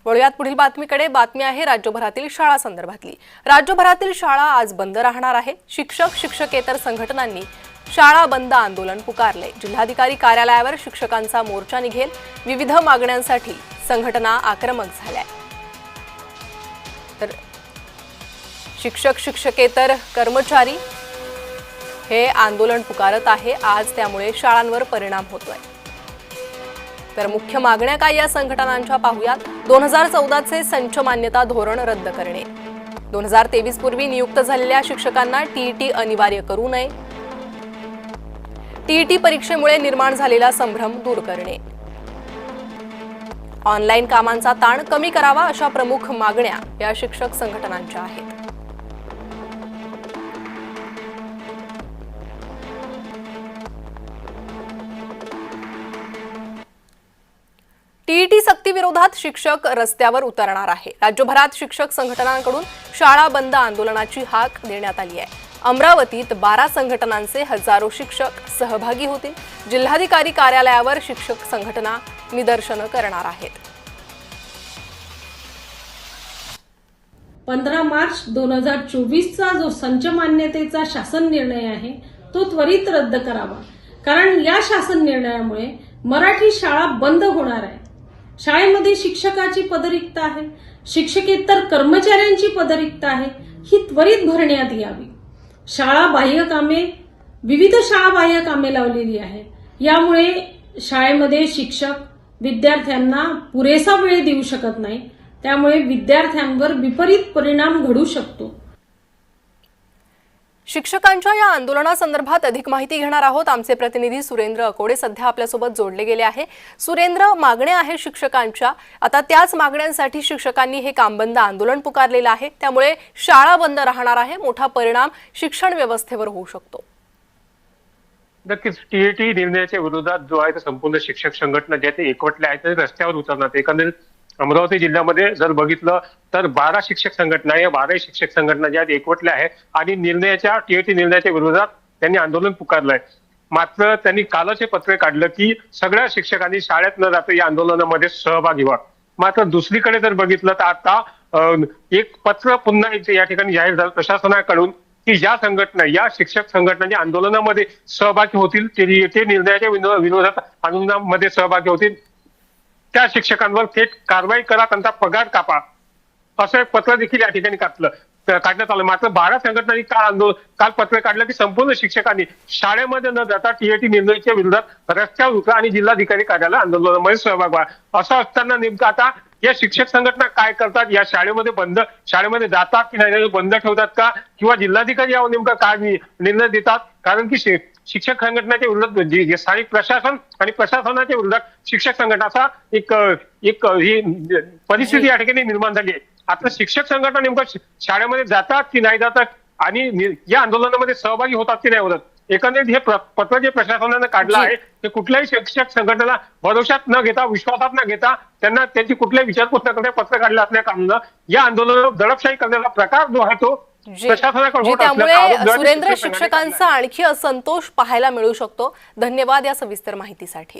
वळूयात पुढील बातमीकडे। बातमी आहे राज्यभरातील शाळा संदर्भातली। राज्यभरातील शाळा आज बंद राहणार आहे। शिक्षक शिक्षकेतर संघटनांनी शाळा बंद आंदोलन पुकारले। जिल्हाधिकारी कार्यालयावर शिक्षकांचा मोर्चा निघेल। विविध मागण्यांसाठी संघटना आक्रमक झाल्या। तर शिक्षक शिक्षकेतर कर्मचारी हे आंदोलन पुकारत आहे आज, त्यामुळे शाळांवर परिणाम होतोय। तर मुख्य मागण्या काय या संघटनांच्या पाहूयात। 2014 चे संच मान्यता धोरण रद्द करणे, 2023 पूर्वी नियुक्त झालेल्या शिक्षकांना टीईटी अनिवार्य करू नये, टीईटी परीक्षेमुळे निर्माण झालेला संभ्रम दूर करणे, ऑनलाईन कामांचा ताण कमी करावा, अशा प्रमुख मागण्या या शिक्षक संघटनांच्या आहेत। टीईटी सक्ती विरोधात शिक्षक रस्त्यावर उतरणार आहे। राज्यभरात शिक्षक संघटनांकडून शाळा बंद आंदोलनाची हाक देण्यात आली आहे। अमरावतीत 12 संघटनांचे हजारो शिक्षक सहभागी होतील। जिल्हाधिकारी कार्यालयावर शिक्षक संघटना निदर्शनं करणार आहेत। 15 मार्च 2024 चा जो संच मान्यतेचा शासन निर्णय आहे तो त्वरित रद्द करावा, कारण या शासन निर्णयामुळे मराठी शाळा बंद होणार आहे। शाळेमध्ये शिक्षकाची पदरिक्त आहे, शिक्षकेतर कर्मचाऱ्यांची पदरिक्त आहे, ही त्वरित भरण्यात यावी। शाळा बाह्य कामे, विविध शाळा बाह्य कामे लावलेली आहे। यामुळे शाळेमध्ये शिक्षक विद्यार्थ्यांना पुरेसा वेळ देऊ शकत नाही, त्यामुळे विद्यार्थ्यांवर विपरीत परिणाम घडू शकतो। शिक्षकांच्या या आंदोलनासंदर्भात अधिक माहिती घेणार आहोत। आमचे प्रतिनिधी सुरेंद्र अकोडे सध्या आपल्यासोबत जोडले गेले आहे। सुरेंद्र, मागण्या आहे शिक्षकांच्या, आता त्याच मागण्यांसाठी शिक्षकांनी हे कामबंद आंदोलन पुकारलेलं आहे, त्यामुळे शाळा बंद राहणार आहे। मोठा परिणाम शिक्षण व्यवस्थेवर होऊ शकतो। नक्कीच टीईटी निर्णयाच्या विरोधात जो आहे तो संपूर्ण शिक्षक संघटना ज्या ते एकवटल्या आहेत ते रस्त्यावर उतरणार। एकंदरीत अमरावती जिल्ह्यामध्ये जर बघितलं तर 12 शिक्षक संघटना या 12 शिक्षक संघटना ज्या एकवटल्या आहेत आणि टीईटी निर्णयाच्या विरोधात त्यांनी आंदोलन पुकारलंय। मात्र त्यांनी कालच हे पत्र काढलं की सगळ्या शिक्षकांनी शाळेत न जाता या आंदोलनामध्ये सहभागी व्हा। मात्र दुसरीकडे जर बघितलं तर आता एक पत्र पुन्हा या ठिकाणी जाहीर झालं प्रशासनाकडून की ज्या संघटना या शिक्षक संघटनांच्या आंदोलनामध्ये सहभागी होतील ते निर्णयाच्या विरोधात आंदोलनामध्ये सहभागी होतील त्या शिक्षकांवर थेट कारवाई करा, त्यांचा पगार कापा, असं एक पत्र देखील या ठिकाणी काढण्यात आलं। मात्र 12 संघटनांनी काल पत्र काढलं की संपूर्ण शिक्षकांनी शाळेमध्ये न जाता टीईटी निर्णयाच्या विरोधात रस्त्यावर उतरा आणि जिल्हाधिकारी कार्यालय आंदोलनामध्ये सहभाग व्हा। असं असताना नेमकं आता या शिक्षक संघटना काय करतात, या शाळेमध्ये जातात की नाही, बंद ठेवतात का, किंवा जिल्हाधिकारी यावर नेमका काय निर्णय देतात? कारण की शिक्षक संघटनेच्या विरोधात स्थानिक प्रशासन आणि प्रशासनाच्या विरोधात शिक्षक संघटनाचा एक ही परिस्थिती या ठिकाणी निर्माण झाली आहे। आता शिक्षक संघटना नेमकं शाळेमध्ये जातात की नाही जातात आणि या आंदोलनामध्ये सहभागी होतात की नाही होतात, एकंदरीत हे पत्र जे प्रशासनाने काढलं आहे ते कुठल्याही शिक्षक संघटनेला भरोशात न घेता, विश्वासात न घेता, त्यांना त्यांची कुठल्याही विचारपूस न करता पत्र काढलं असल्या कारणानं या आंदोलनावर दडपशाही करण्याचा प्रकार जो आहे तो प्रशासनाकडे होत त्यामुळे सुरेंद्र, शिक्षकांचा आणखी असंतोष पाहायला मिळू शकतो। धन्यवाद या सविस्तर माहितीसाठी।